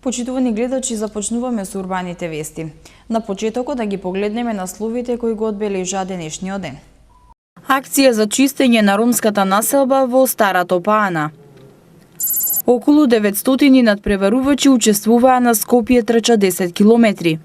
Почитувани гледачи, започнуваме со урбаните вести. На почетокот да ги погледнеме насловите кои го одбележаа денешниот ден. Акција за чистење на ромската населба во Стара Топаана. Околу 900 надпреварувачи учествуваа на Скопје трча 10 километри.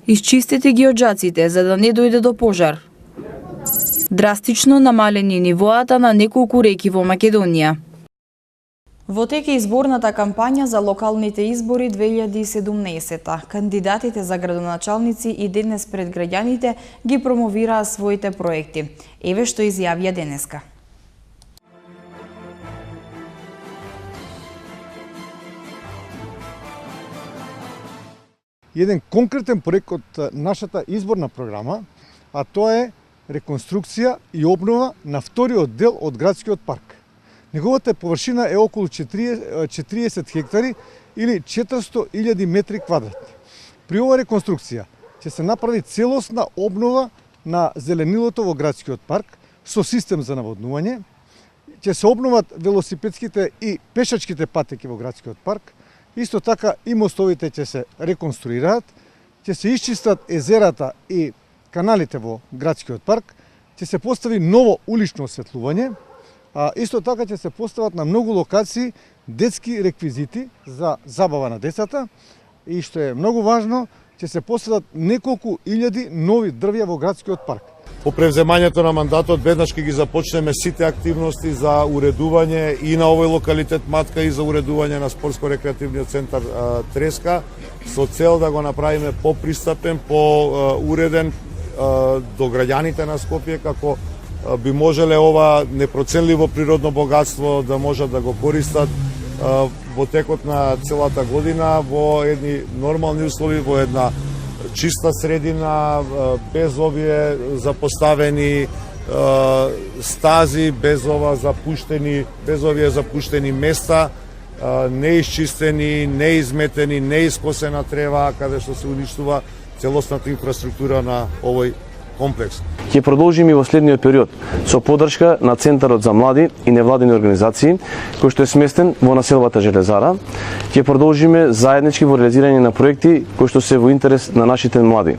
Изчистете ги оџаците за да не дојде до пожар. Драстично намалени нивоата на неколку реки во Македонија. Во тек е изборната кампања за локалните избори 2017. Кандидатите за градоначалници и денес пред граѓаните ги промовираа своите проекти. Еве што изјавија денеска. Еден конкретен проект од нашата изборна програма, а тоа е реконструкција и обнова на вториот дел од градскиот парк. Неговата површина е околу 40 хектари или 400.000 метри квадратни. При ова реконструкција ќе се направи целосна обнова на зеленилото во градскиот парк со систем за наводнување, ќе се обноват велосипедските и пешачките патеки во градскиот парк, исто така и мостовите ќе се реконструираат, ќе се исчистат езерата и каналите во градскиот парк, ќе се постави ново улично осветлување, а исто така ќе се постават на многу локации детски реквизити за забава на децата и што е многу важно, ќе се постават неколку илјади нови дрвја во градскиот парк. По превземањето на мандатот веднаш ќе ги започнеме сите активности за уредување и на овој локалитет Матка и за уредување на спортско-рекреативниот центар Треска со цел да го направиме попристапен, поуреден до граѓаните на Скопје, како би можеле ова непроценливо природно богатство да можат да го користат во текот на целата година во едни нормални услови, во една чиста средина, без овие запоставени стази, без овие запуштени места, неисчистени, неизметени, неискосена трева, каде што се уништува целосната инфраструктура на овој комплекс. Ќе продолжиме и во следниот период со поддршка на Центарот за млади и невладини организации, кој што е сместен во населбата Железара. Ќе продолжиме заеднички во реализирање на проекти кои што се во интерес на нашите млади.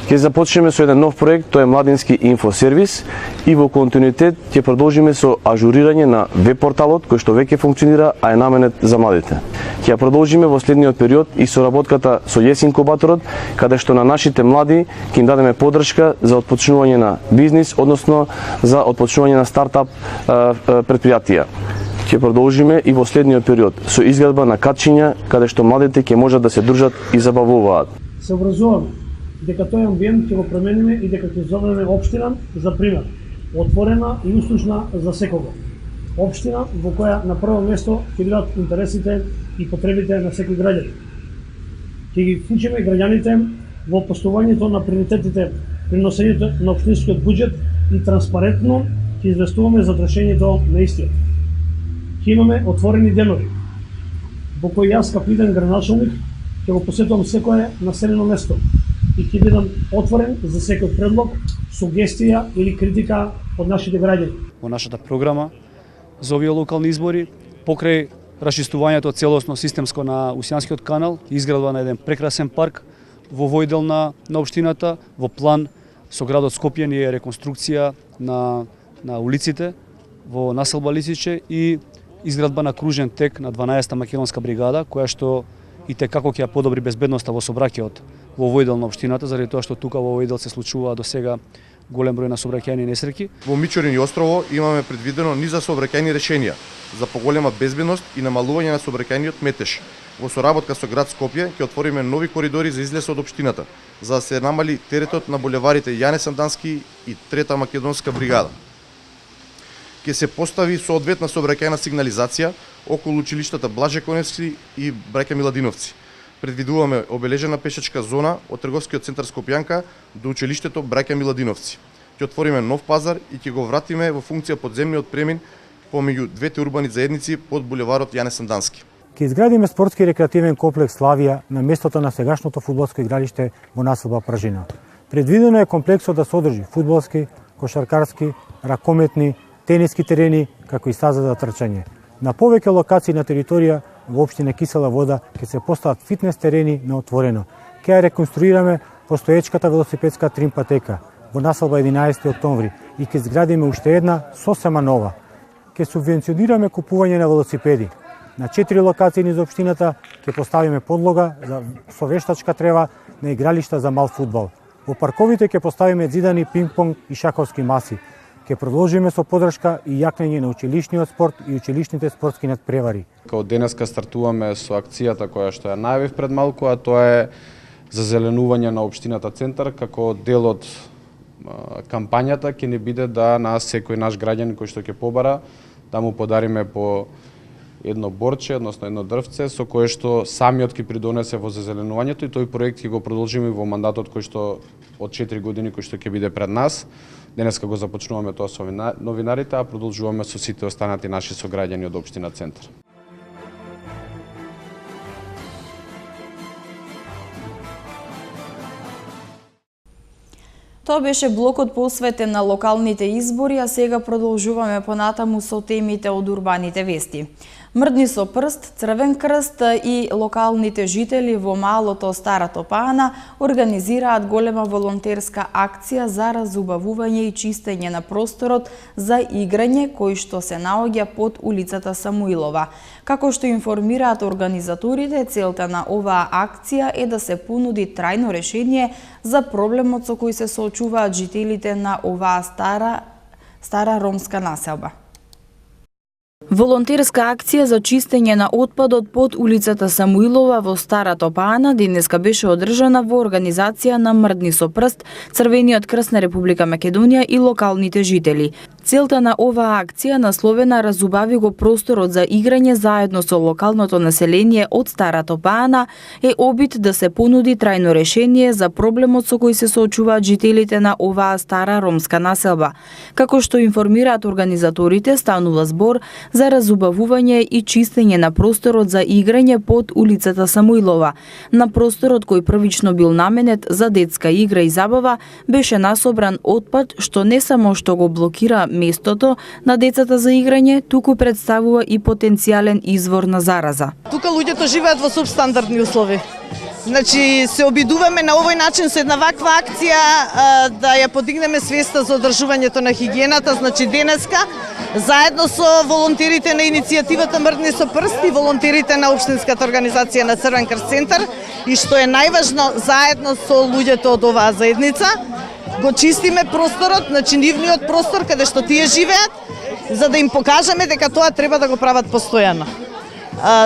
Ќе започнеме со еден нов проект, тоа е Младински инфосервис и во континуитет ќе продолжиме со ажурирање на веб порталот кој што веќе функционира, а е наменет за младите. Ќе продолжиме во следниот период и соработката со ЕС инкубаторот, каде што на нашите млади ќе им дадеме поддршка за отпочнување на бизнис, односно за отпочнување на стартап предпријатија. Ќе продолжиме и во следниот период со изградба на катчиња каде што младите ќе можат да се дружат и забавуваат. Се образуваме дека тој амбиент ќе го промениме и дека ќе зовеме општина за пример, отворена и услужна за секого. Општина во која на прво место ќе бидат интересите и потребите на секој граѓанин. Ќе ги вклучиме граѓаните во постувањето на приоритетите при носењето на општинскиот буџет и транспарентно ќе известуваме за трошењето на истиот. Ќе имаме отворени денови, во кои јас како иден градоначалник ќе го посетувам секое населено место и ќе бидам отворен за секој предлог, сугестија или критика од нашите граѓани. Во нашата програма за овие локални избори, покрај расчистувањето целосно системско на Усијанскиот канал, изградба на еден прекрасен парк во овој дел на општината, во план со градот Скопје ни е реконструкција на улиците во населба Лисиче и изградба на кружен тек на 12-та македонска бригада, која што и како ќе ја подобри безбедноста во сообраќајот во овој дел на општината, заради тоа што тука во овој дел се случува до сега голем број на сообраќајни несреќи. Во Мичурин и Острово имаме предвидено низ за сообраќајни решенија за поголема безбедност и намалување на сообраќајниот метеж. Во соработка со град Скопје ќе отвориме нови коридори за излез од општината, за да се намали теретот на булеварите Јане Сандански и 3-та македонска бригада. Ќе се постави соодветна сообраќајна сигнализација околу училиштата Блаже Коневски и Браќа Миладиновци. Предвидуваме обележена пешачка зона од трговскиот центар Скопјанка до училиштето Браќа Миладиновци. Ќе отвориме нов пазар и ќе го вратиме во функција подземниот премин помеѓу двете урбани заедници под булеварот Јане Сандански. Ќе изградиме спортски и рекреативен комплекс Славија на местото на сегашното фудбалско игралиште во населба Пражина. Предвидено е комплексот да содржи фудбалски, кошаркарски, ракометни, тениски терени, како и стаза за трчање. На повеќе локации на територија во општина Кисела Вода ќе се постават фитнес терени на отворено. Ќе ја реконструираме постоечката велосипедска трим патека во населба 11 октомври и ќе изградиме уште една сосема нова. Ќе субвенционираме купување на велосипеди. На 4 локации низ општината ќе поставиме подлога со вештачка трева на игралишта за мал фудбал. Во парковите ќе поставиме зидани пинг-понг и шаковски маси. Ќе продолжиме со подршка и јакнење на училишниот спорт и училишните спортски надпревари. Од денеска стартуваме со акцијата која што ја најавив пред малку, а тоа е зазеленување на општината Центар, како дел од кампањата ќе ни биде да на секој наш граѓанин кој што ќе побара да му подариме по едно борче, односно едно дрвце со кое што самиот ќе придонесе во зазеленувањето и тој проект ќе го продолжиме во мандатот кој што од 4 години кој што ќе биде пред нас. Денеска го започнуваме тоа со новинарите, а продолжуваме со сите останати наши сограѓани од општина Центар. Тоа беше блокот посветен на локалните избори, а сега продолжуваме понатаму со темите од урбаните вести. Мрдни со прст, Црвен крст и локалните жители во малото Стара Топана организираат голема волонтерска акција за разубавување и чистење на просторот за играње кој што се наоѓа под улицата Самуилова. Како што информираат организаторите, целта на оваа акција е да се понуди трајно решение за проблемот со кој се соочуваат жителите на оваа стара ромска населба. Волонтерска акција за чистење на отпадот под улицата Самуилова во Стара Топана денеска беше одржана во организација на Мрдни со прст, Црвениот крст на Република Македонија и локалните жители. Целта на оваа акција, насловена "Разубави го просторот за играње заедно со локалното население од Стара Топана", е обид да се понуди трајно решение за проблемот со кој се соочуваат жителите на оваа стара ромска населба. Како што информираат организаторите, станува збор за разубавување и чистење на просторот за играње под улицата Самуилова. На просторот кој првично бил наменет за детска игра и забава, беше насобран отпад што не само што го блокира местото на децата за играње, туку представува и потенцијален извор на зараза. Тука луѓето живеат во субстандардни услови. Значи, се обидуваме на овој начин со една ваква акција да ја подигнеме свеста за одржувањето на хигиената. Значи, денеска, заедно со волонтерите на иницијативата Мрдни со прст и волонтерите на општинската организација на Црвен крст Центар, и што е најважно, заедно со луѓето од оваа заедница, го чистиме просторот, значи нивниот простор каде што тие живеат, за да им покажеме дека тоа треба да го прават постојано.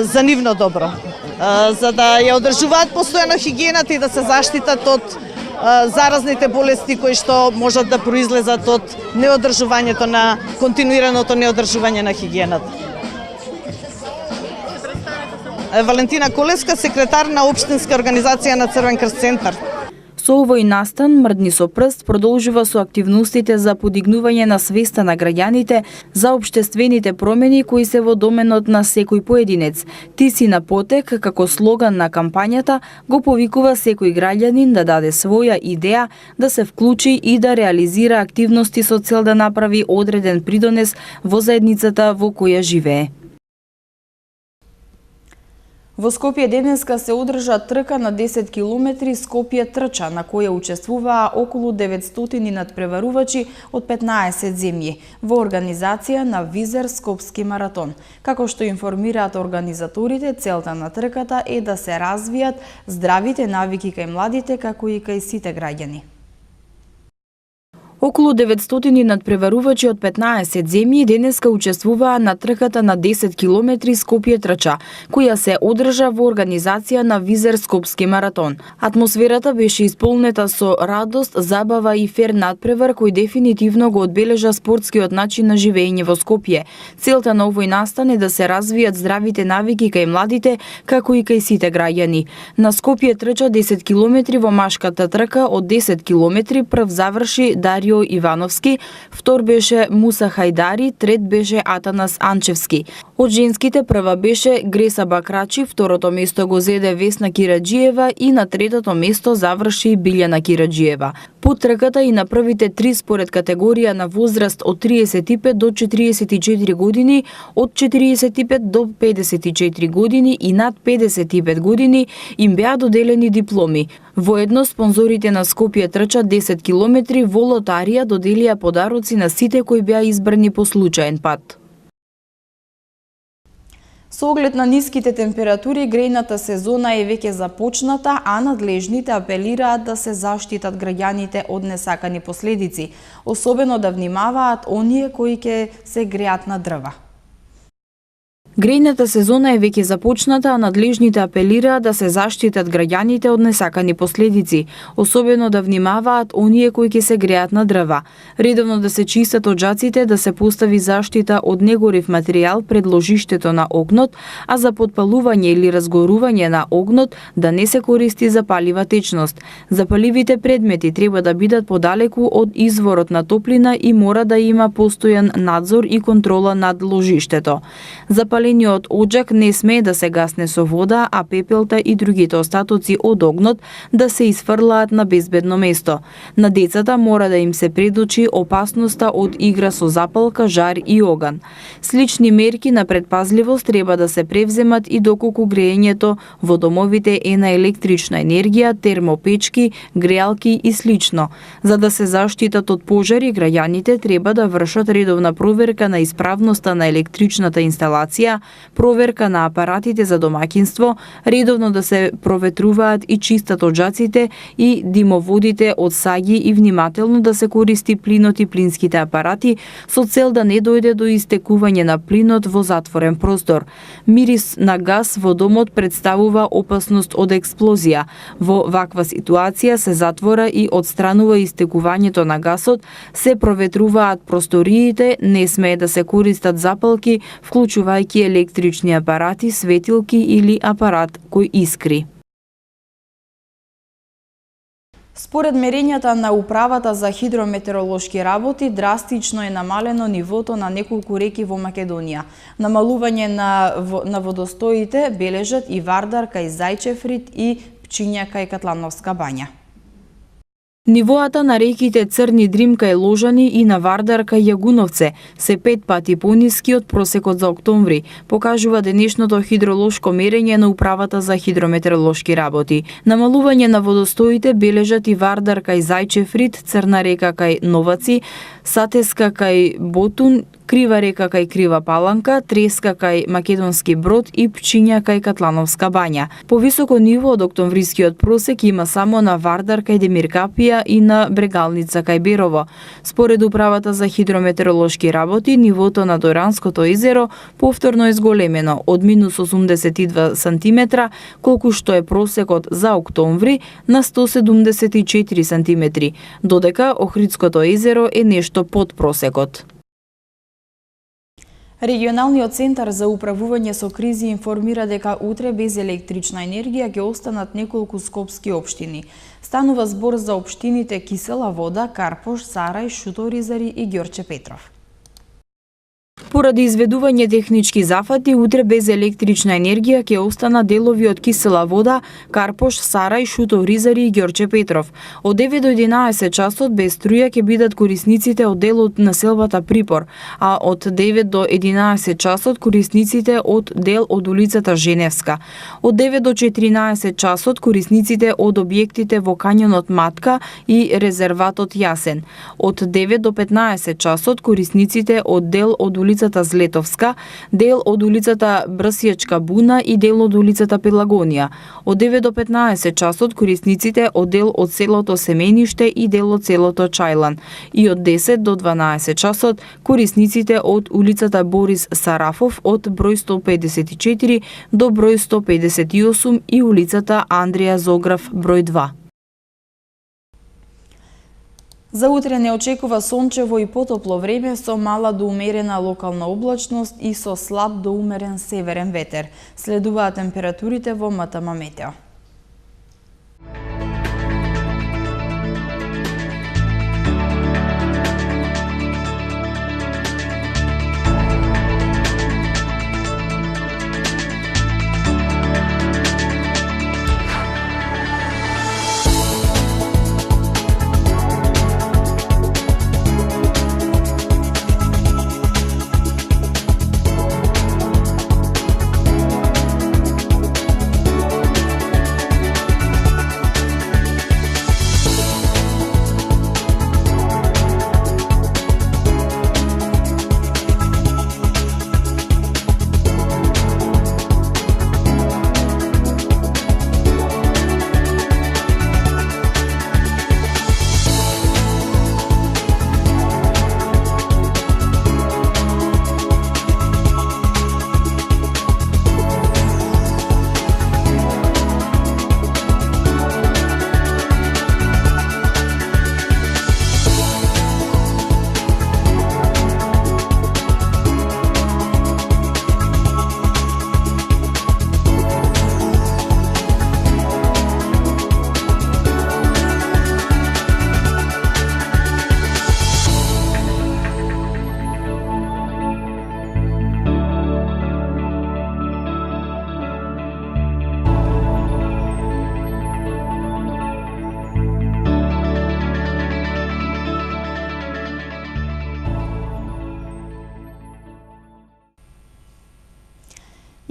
За нивно добро. За да ја одржуваат постојано хигиената и да се заштитат од заразните болести кои што можат да произлезат од неодржувањето на континуираното неодржување на хигиената. Валентина Колеска, секретар на општинска организација на Црвен крст Центар. Со овој настан, Мрдни со прст продолжува со активностите за подигнување на свеста на граѓаните за општествените промени кои се во доменот на секој поединец. Ти си на потек, како слоган на кампањата, го повикува секој граѓанин да даде своја идеја, да се вклучи и да реализира активности со цел да направи одреден придонес во заедницата во која живее. Во Скопје денеска се одржа трка на 10 километри Скопје трча, на која учествуваа околу 900 надпреварувачи од 15 земји во организација на Визер Скопски маратон. Како што информираат организаторите, целта на трката е да се развијат здравите навики кај младите, како и кај сите граѓани. Околу 900 надпреварувачи од 15 земји денеска учествуваа на трката на 10 километри Скопје трча, која се одржа во организација на Визер Скопски маратон. Атмосферата беше исполнета со радост, забава и фер надпревар кој дефинитивно го одбележа спортскиот начин на живење во Скопје. Целта на овој настан е да се развијат здравите навики кај младите, како и кај сите граѓани. На Скопје трча 10 километри во машката трка од 10 километри прв заврши Дарио Ивановски, втор беше Муса Хајдари, трет беше Атанас Анчевски. Од женските прва беше Греса Бакрачи, второто место го зеде Весна Кираџиева и на третото место заврши Билјана Кираџиева. Потрагата и на првите 3 според категорија на возраст од 35 до 44 години, од 45 до 54 години и над 55 години им беа доделени дипломи. Воедно спонзорите на Скопје трчат 10 километри во лотарија доделија подароци на сите кои беа избрани по случаен пат. Со оглед на ниските температури, грејната сезона е веќе започната, а надлежните апелираат да се заштитат граѓаните од несакани последици, особено да внимаваат оние кои ќе се греат на дрва. Грејната сезона е веќе започната, а надлежните апелираат да се заштитат граѓаните од несакани последици, особено да внимаваат оние кои ќе се греат на дрва. Редовно да се чистат оџаците, да се постави заштита од негорив материјал пред ложиштето на огнот, а за подпалување или разгорување на огнот да не се користи запалива течност. Запаливите предмети треба да бидат подалеку од изворот на топлина и мора да има постојан надзор и контрола над ложиштето. Запалениот оџак не смее да се гасне со вода, а пепелта и другите остатоци од огнот да се изфрлаат на безбедно место. На децата мора да им се предочи опасноста од игра со запалка, жар и оган. Слични мерки на предпазливост треба да се превземат и доколку греењето во домовите е на електрична енергија, термопечки, греалки и слично. За да се заштитат од пожари, граѓаните треба да вршат редовна проверка на исправноста на електричната инсталација, проверка на апаратите за домаќинство, редовно да се проветруваат и чистат оџаците и димоводите од саѓи и внимателно да се користи плинот и плинските апарати со цел да не дојде до истекување на плинот во затворен простор. Мирис на газ во домот представува опасност од експлозија. Во ваква ситуација се затвора и одстранува истекувањето на гасот, се проветруваат просториите, не смее да се користат запалки, вклучувајќи електрични апарати, светилки или апарат кој искри. Според мерењата на Управата за хидрометеоролошки работи, драстично е намалено нивото на неколку реки во Македонија. Намалување на водостоите бележат и Вардар кај Зајчев-Рид и Пчиња кај Катлановска бања. Нивоата на реките Црни Дрим кај Ложани и на Вардар кај Јагуновце се 5 пати пониски од просекот за октомври, покажува денешното хидролошко мерење на Управата за хидрометеоролошки работи. Намалување на водостоите бележат и Вардар кај Зајчев-Рид, Црна река кај Новаци, Сатеска кај Ботун, Крива река кај Крива Паланка, Треска кај Македонски Брод и Пчиња кај Катлановска бања. Повисоко ниво од октомврискиот просек има само на Вардар кај Демиркапија и на Брегалница кај Берово. Според Управата за хидрометеоролошки работи, нивото на Доранското езеро повторно е зголемено од минус 82 сантиметра, колку што е просекот за октомври, на 174 сантиметри, додека Охридското езеро е нешто под просекот. Регионалниот центар за управување со кризи информира дека утре без електрична енергија ќе останат неколку скопски општини. Станува збор за општините Кисела Вода, Карпош, Сарај, Шуторизари и Ѓорче Петров. Поради изведување технички зафати, утре без електрична енергија ќе остана делови од Кисела Вода, Карпош, Сарај, Шуторизари и Ѓорче Петров. Од 9 до 11 часот без струја ќе бидат корисниците од дел од населбата Припор, а од 9 до 11 часот корисниците од дел од улицата Женевска. Од 9 до 14 часот корисниците од објектите во кањонот Матка и резерватот Јасен. Од 9 до 15 часот корисниците од дел од улицата Злетовска, дел од улицата Брсијачка Буна и дел од улицата Пелагонија. Од 9 до 15 часот корисниците од дел од селото Семениште и дел од селото Чајлан. И од 10 до 12 часот корисниците од улицата Борис Сарафов од број 154 до број 158 и улицата Андреја Зограф број 2. За утре не очекува сончево и потопло време со мала до умерена локална облачност и со слаб до умерен северен ветер. Следуваат температурите во МТМ Метео.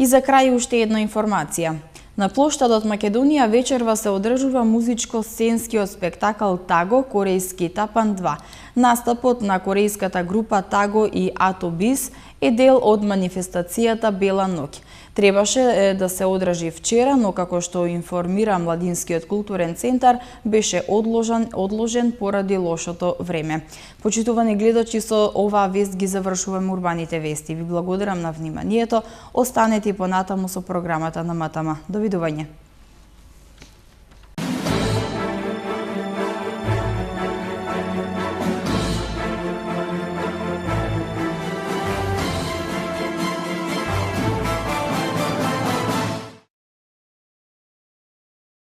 за крај уште една информација. На плоштадот Македонија вечерва се одржува музичко-сценскиот спектакл Таго, корејски Тапан 2. Настапот на корејската група Таго и Атобис е дел од манифестацијата Бела ноќ. Требаше да се одржи вчера, но како што информира Младинскиот културен центар, беше одложен поради лошото време. Почитувани гледачи, со оваа вест ги завршуваме урбаните вести. Ви благодарам на вниманието. Останете понатаму со програмата на МТМ. Довидување.